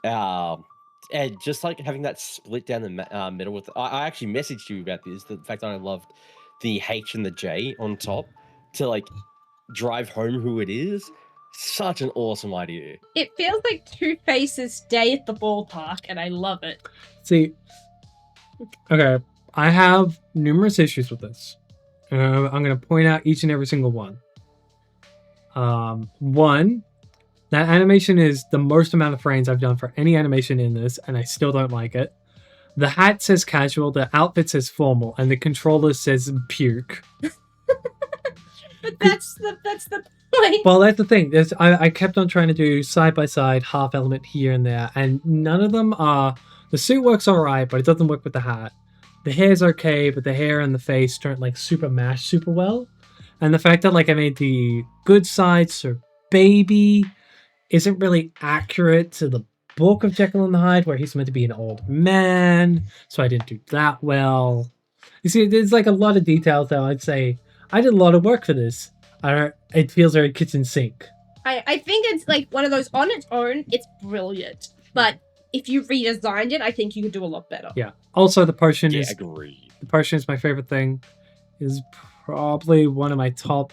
And just like having that split down the middle with, I actually messaged you about this, the fact that I loved the H and the J on top to like drive home who it is. Such an awesome idea. It feels like Two-Face's day at the ballpark, and I love it. See, okay, I have numerous issues with this. I'm going to point out each and every single one. One, that animation is the most amount of frames I've done for any animation in this, and I still don't like it. The hat says casual, the outfit says formal, and the controller says puke. But that's the point. Well, that's the thing. I kept on trying to do side-by-side, half element here and there, and none of them are... The suit works alright, but it doesn't work with the hat. The hair's okay, but the hair and the face don't like super mash super well. And the fact that like I made the good side so baby isn't really accurate to the book of Jekyll and Hyde, where he's meant to be an old man, so I didn't do that well. You see, there's like a lot of details that I'd say I did a lot of work for this. It feels very kitchen sink. I think it's like one of those on its own, it's brilliant. But if you redesigned it, I think you could do a lot better. Yeah. Also, the potion is Agreed. the potion is my favorite thing. Is probably one of my top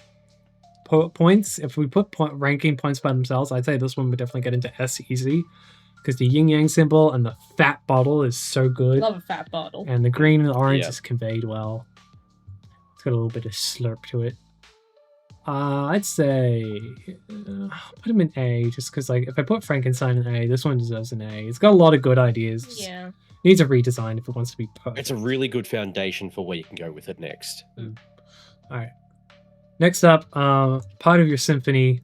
points. If we put ranking points by themselves, I'd say this one would definitely get into S easy, because the yin yang symbol and the fat bottle is so good. Love a fat bottle. And the green and the orange Yeah. is conveyed well. It's got a little bit of slurp to it. I'd say put him in A, just because like if I put Frankenstein in A, this one deserves an A. It's got a lot of good ideas. Yeah. It needs a redesign if it wants to be perfect. It's a really good foundation for where you can go with it next. All right. Next up, part of your symphony,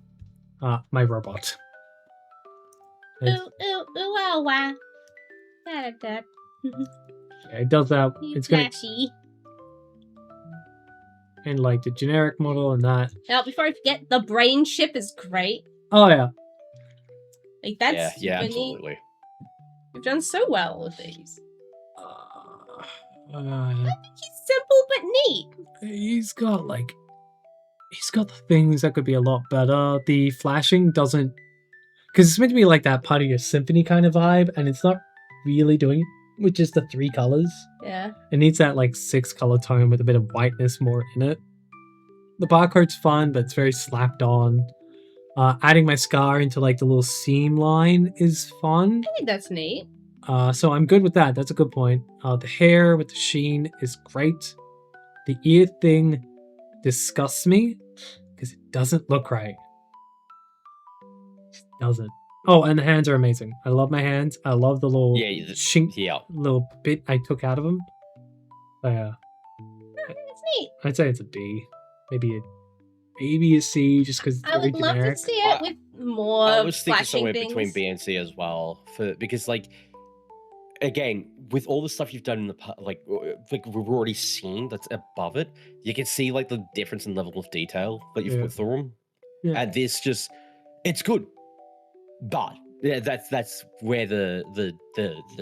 my robot. Ooh, ooh, ooh, ah, wah. Da-da-da. Yeah, it does that. It's gonna Flashy. and like the generic model and that. Now, before I forget, the brain chip is great. Oh yeah. Like, that's yeah, super neat. absolutely. You've done so well with these. Uh, He's simple but neat. he's got the things that could be a lot better. The flashing doesn't, because it's meant to be like that part of your symphony kind of vibe, and it's not really doing it with just the 3 colors. Yeah. It needs that like 6 color tone with a bit of whiteness more in it. The barcode's fun, but it's very slapped on. Adding my scar into like the little seam line is fun. I think that's neat. So I'm good with that. That's a good point. The hair with the sheen is great. The ear thing disgusts me because it doesn't look right. It just doesn't. Oh, and the hands are amazing. I love my hands. I love the little little bit I took out of them. I think it's neat. I'd say it's a B, maybe a C, just because it's I very would love generic. to see it with more I was thinking flashing somewhere things. between B and C as well, because like, again, with all the stuff you've done in the like we've already seen that's above it, you can see like the difference in level of detail that you've Yeah. put through them, Yeah. and this just, it's good, but yeah, that's where the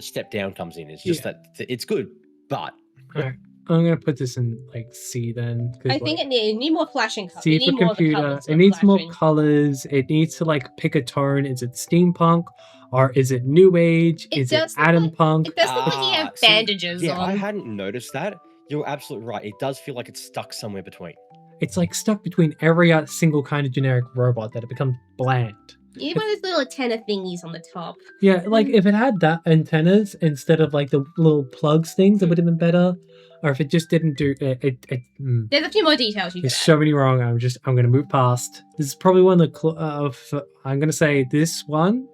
step down comes in. It's just that it's good, but Alright, I'm gonna put this in like C then. 'cause, I think like, it need more flashing colors. C You for need more of the computer. colours It of needs more flashing. colors. It needs to like pick a tone. Is it steampunk or is it new age? It Is it does look atom like- punk? It does look like you have see, bandages yeah, I on. hadn't noticed that. You're absolutely right. It does feel like it's stuck somewhere between. It's like stuck between every single kind of generic robot that it becomes bland. You need one of those little antenna thingies on the top. Yeah, like if it had that antennas instead of like the little plugs things, it would have been better. Or if it just didn't do it. There's a few more details you can There's add. so many wrong. I'm gonna move past. This is probably one of the. I'm gonna say this one,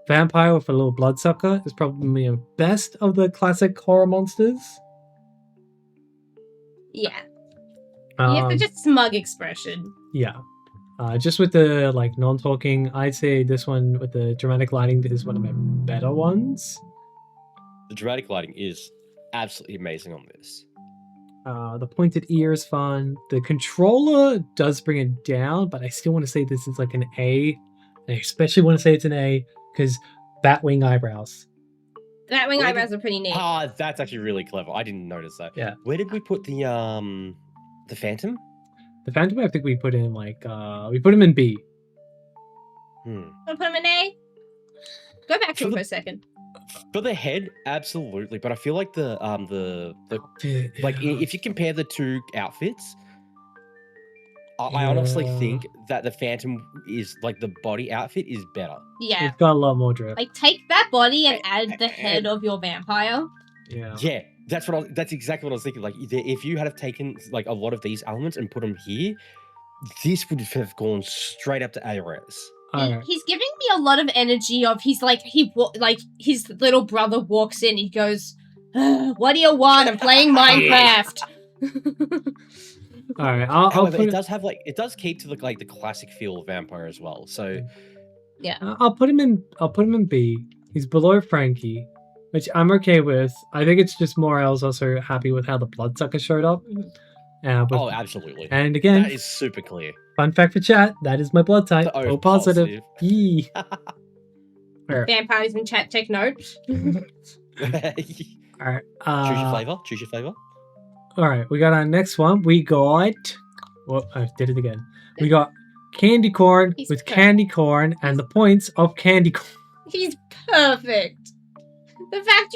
vampire with a little bloodsucker, is probably the best of the classic horror monsters. Yeah. You have Um, to just smug expression. yeah. Just with the like non-talking, I'd say this one with the dramatic lighting is one of my better ones. The dramatic lighting is absolutely amazing on this. The pointed ear is fun. The controller does bring it down, but I still want to say this is like an A. And I especially want to say it's an A because Batwing eyebrows. Batwing Where eyebrows are pretty neat. That's actually really clever. I didn't notice that. Yeah. Where did we put the Phantom? The Phantom, I think we put in like we put him in B. Wanna put him in A? Go back to him for a second. For the head, absolutely. But I feel like the like if you compare the two outfits, I honestly Yeah. think that the Phantom is like the body outfit is better. Yeah. It's got a lot more drip. Like, take that body and add the And- head of your vampire. Yeah. Yeah, that's exactly what I was thinking. Like, if you had have taken like a lot of these elements and put them here, this would have gone straight up to A-res. Alright. He's giving me a lot of energy of he's like his little brother walks in, he goes, "What do you want? I'm playing Minecraft." Alright. I'll However, put it does have like it does keep to the classic feel of vampire as well. So I'll put him in B. He's below Frankie, which I'm okay with. I think it's just more I was also happy with how the bloodsucker showed up. oh, absolutely. And again, That is super clear. fun fact for chat, that is my blood type. The O O positive. Yee. Alright. Vampires in chat, take note. Alright. Choose your flavor. Choose your flavor. Alright, we got our next one. We got well, I did it again. We got candy corn He's with perfect. candy corn and the points of candy corn. He's perfect. The fact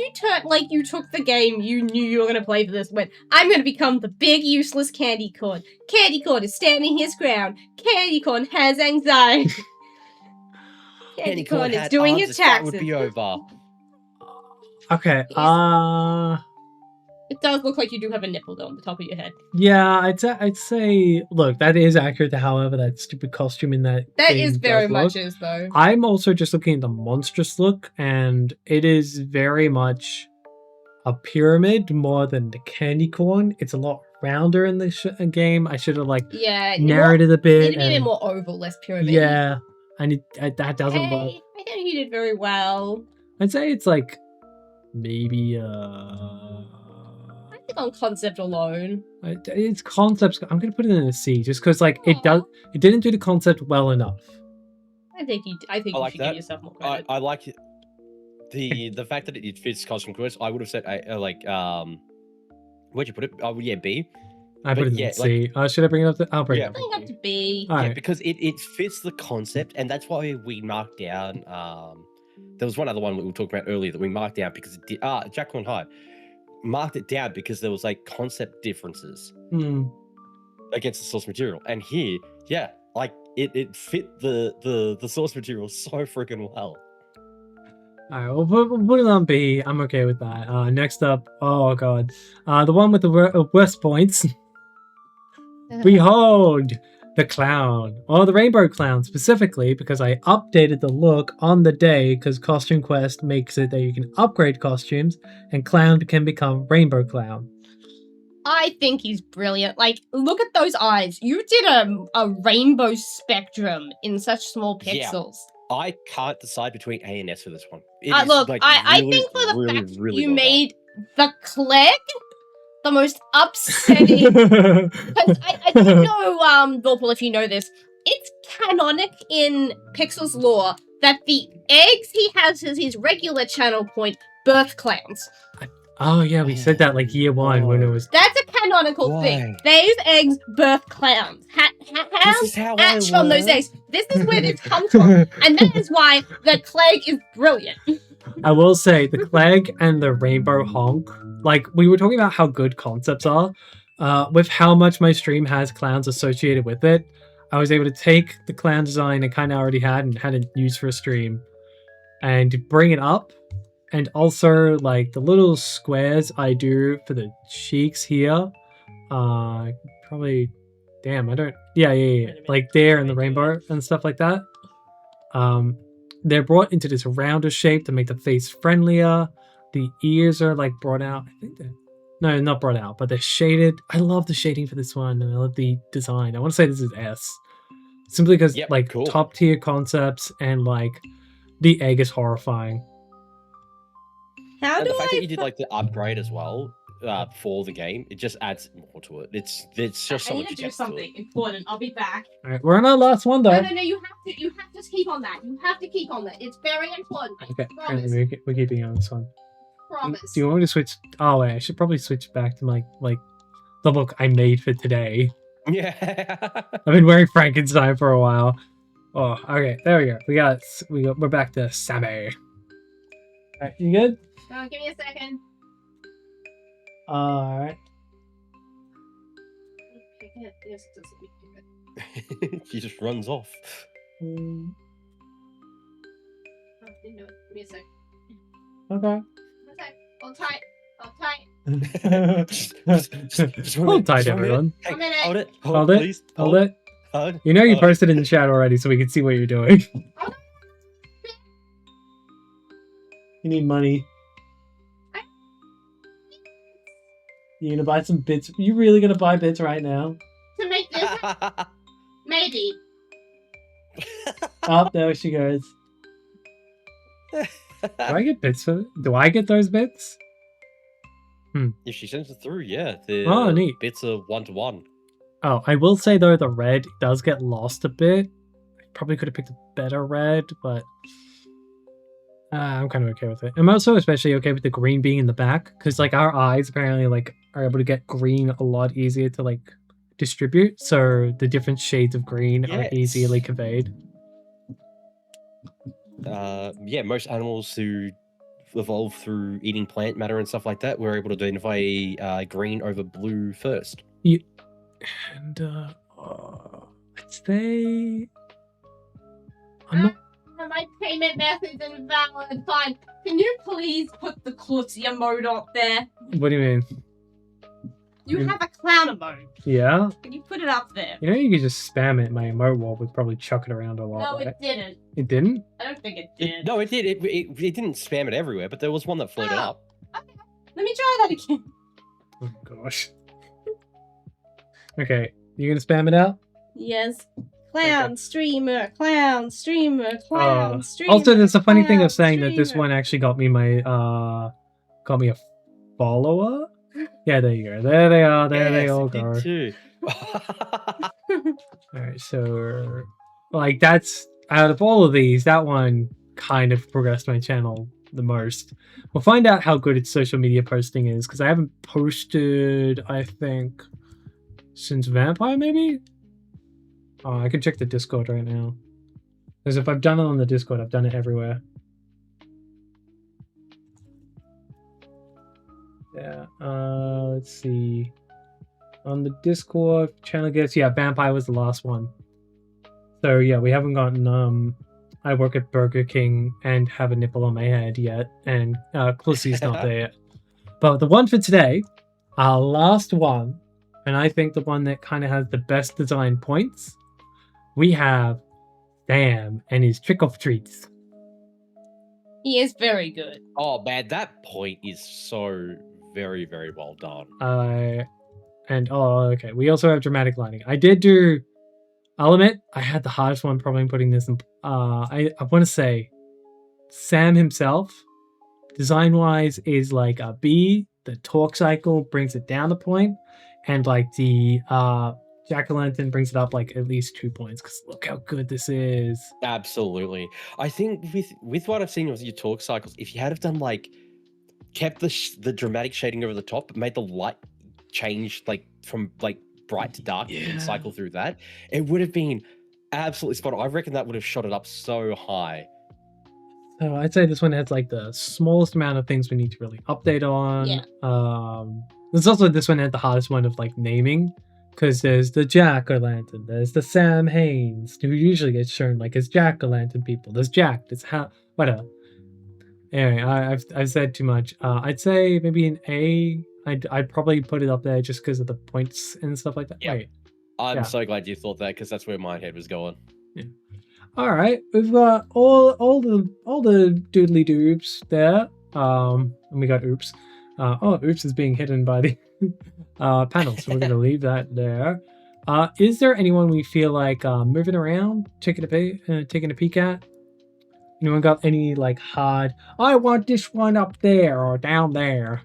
you took the game you knew you were gonna play for this went, I'm gonna become the big useless candy corn. Candy corn is standing his ground. Candy corn has anxiety. Candy corn is had doing arms, his that would taxes. be over. Okay, It does look like you do have a nipple though on the top of your head. yeah, I'd say look, that is accurate to however that stupid costume in that That game is very does much look. is though. I'm also just looking at the monstrous look, and it is very much a pyramid more than the candy corn. It's a lot rounder in the game. I should have like Yeah, narrowed it a Need bit. to be a bit and- more oval, less pyramid. yeah, and that doesn't work. Hey, I think you did very well. I'd say it's like maybe I think on concept alone. it's concepts. I'm gonna put it in a C just because like it didn't do the concept well enough. I think you I like should that. give yourself more credit. I like it. The fact that it fits costume quest. I would have said where'd you put it? Oh yeah, B. I put But it in yeah, C. Should I bring it up? I'll bring Yeah. it up. I think up to B. All Yeah, right. because it fits the concept, and that's why we marked down. There was one other one we were talking about earlier that we marked down because it did. Jacqueline High marked it down because there was like concept differences Hmm. against the source material, and here, yeah, like it fit the source material so freaking well. All right, we'll put it on B. I'm okay with that. Next up, oh god, the one with the worst points. Behold, the clown, or the rainbow clown specifically, because I updated the look on the day because Costume Quest makes it that you can upgrade costumes, and clown can become rainbow clown. I think he's brilliant. Like, look at those eyes. You did a rainbow spectrum in such small Yeah. pixels. I can't decide between A and S for this one. It is, Look, like, I really, think for the really, fact really you well done. made the Clegg the most upsetting. Because I don't know, Vorpal, if you know this, it's canonic in Pixel's lore that the eggs he has as his regular channel point birth clowns. Oh yeah, we said that like year one when it was. That's a canonical thing. Those eggs birth clowns. This Hounds is how hatch I on those learn. eggs. This is where this comes from. And that is why the Clegg is brilliant. I will say the Clegg and the Rainbow Honk, like we were talking about how good concepts are, with how much my stream has clowns associated with it, I was able to take the clown design I kind of already had and had it used for a stream and bring it up. And also like the little squares I do for the cheeks here, probably, damn, I don't, yeah, like there in the rainbow and stuff like that. They're brought into this rounder shape to make the face friendlier. The ears are like brought out. I think no, not brought out, but they're shaded. I love the shading for this one, and I love the design. I want to say this is S, simply because Yep, like cool. top tier concepts and like the egg is horrifying. How And do the fact I that you did like the upgrade as well for the game, it just adds more to it. It's just so I need much to do depth something to it. important. I'll be back. All right, we're on our last one though. No, you have to keep on that. You have to keep on that. It's very important. I Okay, promise. we're keeping on this one. Promise. Do you want me to switch? Oh wait, I should probably switch back to my like the look I made for today. Yeah. I've been wearing Frankenstein for a while. Oh, okay, there we go. We're back to Sammy. Alright, you good? Give me a second. Alright. Yes, it does. She just runs off. Mm, Oh, didn't do it. Give me a sec. okay. Hold tight. Hold tight. Just one Hold minute, tight, just 1 minute. everyone. Hey, 1 minute. hold it. Hold it. Please. Hold it. Hold. You know you hold. posted in the chat already, so we can see what you're doing. You need money. You gonna buy some bits? You really gonna buy bits right now? To make this, maybe. Oh, there she goes. Do I get bits for it? Do I get those bits? If she sends it through, yeah. The Oh, neat. bits are 1-to-1. Oh, I will say though, the red does get lost a bit. I probably could have picked a better red, but I'm kind of okay with it. I'm also especially okay with the green being in the back because like our eyes apparently like are able to get green a lot easier to like distribute. So the different shades of green are Yes. easily conveyed. Yeah, most animals who evolve through eating plant matter and stuff like that were able to identify green over blue first. And I'd say I'm not. My payment method is invalid. Fine. Can you please put the clutch emote up there? What do you mean? You have a clown emote. Yeah. Can you put it up there? You know you could just spam it. My emote wall would probably chuck it around a lot. No, right? it didn't. It didn't? I don't think it did. No, it did. It didn't spam it everywhere, but there was one that floated Oh. up. Okay. Let me try that again. Oh gosh. Okay, you gonna spam it out? Yes. Clown streamer, clown streamer, clown streamer. Also, there's a funny thing clown of saying that this streamer. one actually got me my got me a follower. Yeah, there you go. There they are. There they Yes, all it did go. too. Alright, so like that's out of all of these, that one kind of progressed my channel the most. We'll find out how good its social media posting is because I haven't posted, I think, since Vampire maybe? Oh, I can check the Discord right now. Because if I've done it on the Discord, I've done it everywhere. Yeah, let's see. On the Discord channel guess, yeah, Vampire was the last one. So yeah, we haven't gotten I work at Burger King and have a nipple on my head yet, and Clussy's not there yet. But the one for today, our last one, and I think the one that kind of has the best design points, we have Sam and his trick or treats. He is very good. Oh man, that point is so very, very well done. And oh, okay. We also have dramatic lighting. I did do. I'll admit, I had the hardest one probably in putting this in. I want to say, Sam himself, design-wise, is like a B. The torque cycle brings it down a point, and like the jack-o'-lantern brings it up like at least 2 points. Because look how good this is. Absolutely. I think with what I've seen with your torque cycles, if you had have done like kept the dramatic shading over the top, but made the light change like from like bright to dark and cycle through that, it would have been absolutely spot on. I reckon that would have shot it up so high. So I'd say this one has like the smallest amount of things we need to really update on. Yeah. There's also this one had the hardest one of like naming, because there's the jack-o'-lantern, there's the Sam Haynes, who usually gets shown like as jack-o'-lantern people. There's Jack, there's whatever. Anyway, I've said too much. I'd say maybe an A. I'd probably put it up there just because of the points and stuff like that. Yeah. Wait. I'm so glad you thought that because that's where my head was going. Yeah. All right, we've got all the doodly doobs there. And we got oops. Oops is being hidden by the panel, so we're gonna leave that there. Is there anyone we feel like moving around, taking a peek at? Anyone got any like hard? I want this one up there or down there.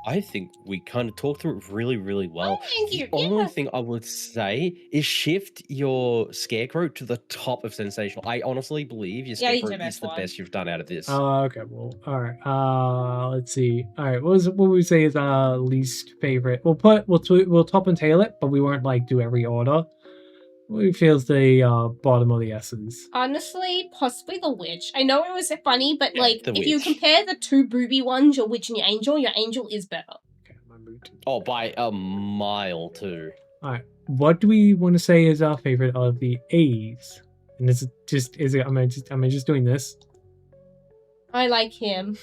I think we kind of talked through it really, really well. Thank you. The only thing I would say is shift your scarecrow to the top of sensational. I honestly believe your scarecrow is the best you've done out of this. Okay, well, all right. Let's see. All right, what would we say is least favorite? We'll top and tail it, but we won't like do every order. What feels the bottom of the S's? Honestly, possibly the witch. I know it was funny, but Yeah, like the if you witch. compare the two booby ones, your witch and your angel is better. Okay, my mood. Oh, by a mile too. All right. What do we want to say is our favorite of the A's? And am I just doing this? I like him.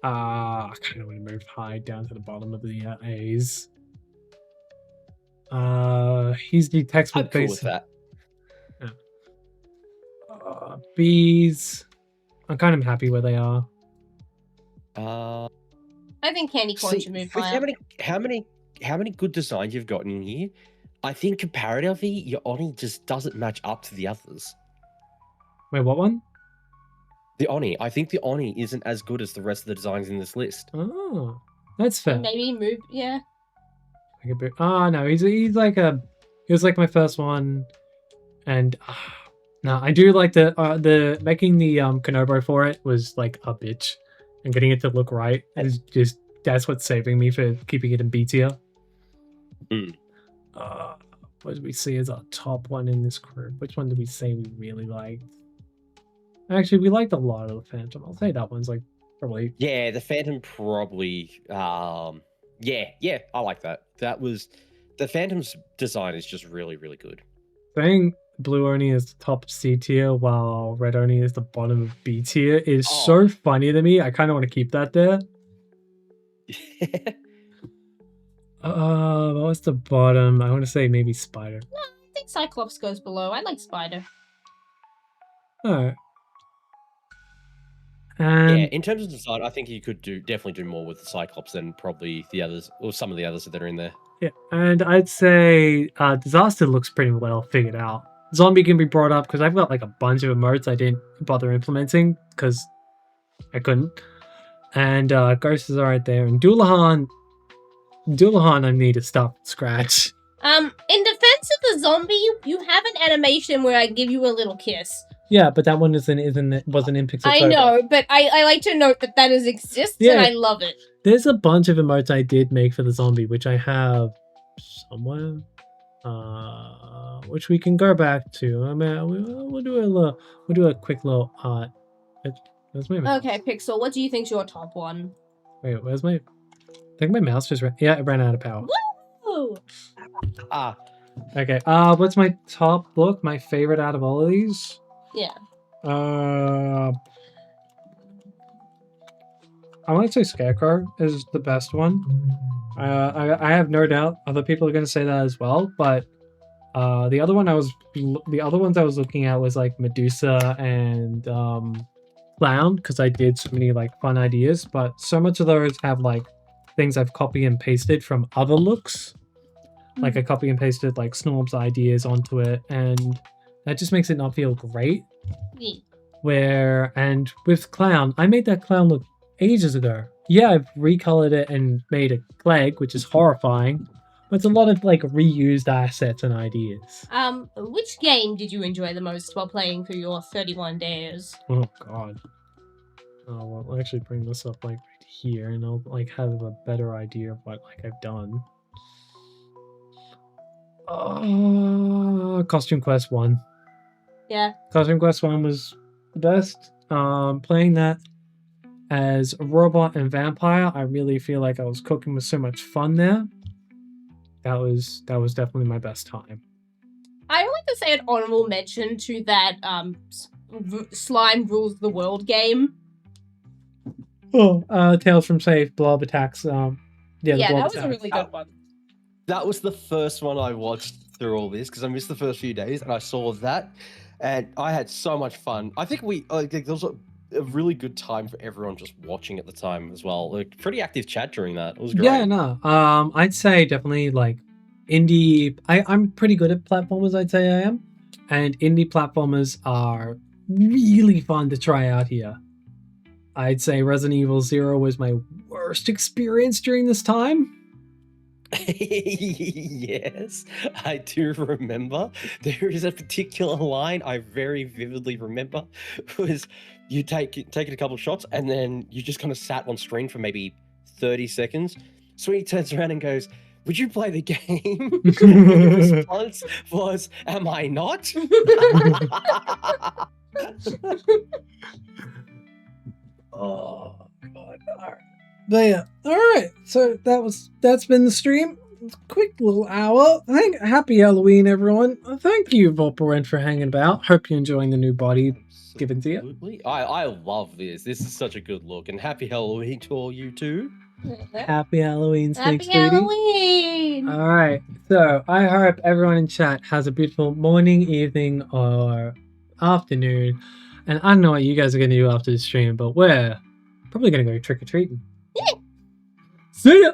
I kind of want to move high down to the bottom of the A's. He's the I'm textbook cool base. with that. B's. I'm kind of happy where they are. I think candy corn should move higher. How many good designs you've gotten in here? I think comparatively, your Oni just doesn't match up to the others. Wait, what one? The Oni. I think the Oni isn't as good as the rest of the designs in this list. Oh, that's fair. Maybe move, yeah. Oh no, he was like my first one, and no, I do like the making the Konobo for it was like a bitch, and getting it to look right is just that's what's saving me for keeping it in B tier. What did we see as our top one in this group? Which one did we say we really liked? Actually, we liked a lot of the Phantom. I'll say that one's like probably. Yeah, the Phantom probably. Yeah, I like that. That was the Phantom's design is just really, really good. Saying Blue Oni is the top C tier while Red Oni is the bottom of B tier is so funny to me. I kind of want to keep that there. What was the bottom? I want to say maybe Spider. No, I think Cyclops goes below. I like Spider. Alright. Yeah, in terms of design, I think you could definitely do more with the Cyclops than probably the others, or some of the others that are in there. Yeah, and I'd say Disaster looks pretty well figured out. Zombie can be brought up because I've got like a bunch of emotes I didn't bother implementing because I couldn't. And Ghost is alright there. And Doulahan I need to stop from scratch. In defense of the zombie, you have an animation where I give you a little kiss. Yeah, but that one wasn't in PixelTober. I know, but I like to note that does exist, yeah. And I love it. There's a bunch of emotes I did make for the zombie, which I have somewhere, which we can go back to. I mean, we'll do a quick little Where's my mouse? Okay, Pixel, what do you think's your top one? Wait, where's my? I think my mouse just ran. Yeah, it ran out of power. Woo! Okay. What's my top look? My favorite out of all of these? Yeah. I want to say Scarecrow is the best one. I have no doubt other people are going to say that as well, but the other ones I was looking at was like Medusa and Clown, because I did so many like fun ideas, but so much of those have like things I've copy and pasted from other looks. Like I copy and pasted like Snorb's ideas onto it, and that just makes it not feel great. Yeah. And with Clown, I made that Clown look ages ago. Yeah, I've recolored it and made a Clegg, which is horrifying, but it's a lot of like reused assets and ideas. Which game did you enjoy the most while playing through your 31 days? Oh god. Oh well, I'll actually bring this up like right here, and I'll like have a better idea of what like I've done. Costume Quest 1. Yeah. Costume Quest 1 was the best. Playing that as a robot and vampire, I really feel like I was cooking with so much fun there. That was definitely my best time. I would like to say an honorable mention to that Slime Rules the World game. Oh, Tales from Safe, Blob Attacks. That was a really good one. That was the first one I watched through all this because I missed the first few days, and I saw that, and I had so much fun. I think there was a really good time for everyone just watching at the time as well. Like pretty active chat during that. It was great. Yeah, no. I'd say definitely like indie. I'm pretty good at platformers. I'd say I am, and indie platformers are really fun to try out here. I'd say Resident Evil 0 was my worst experience during this time. Yes, I do remember. There is a particular line I very vividly remember. Was you take it a couple of shots and then you just kind of sat on screen for maybe 30 seconds. Sweetie turns around and goes, "Would you play the game?" The response was, "Am I not?" Oh god. All right. But yeah, all right. So that's been the stream. quick little hour. Happy Halloween, everyone. Thank you, Volparen, for hanging about. Hope you're enjoying the new body given to you. Absolutely. I love this. This is such a good look. And happy Halloween to all you too. Happy Halloween, Snake Happy Sweetie. Halloween! All right. So I hope everyone in chat has a beautiful morning, evening, or afternoon. And I don't know what you guys are going to do after the stream, but we're probably going to go trick or treating. See ya.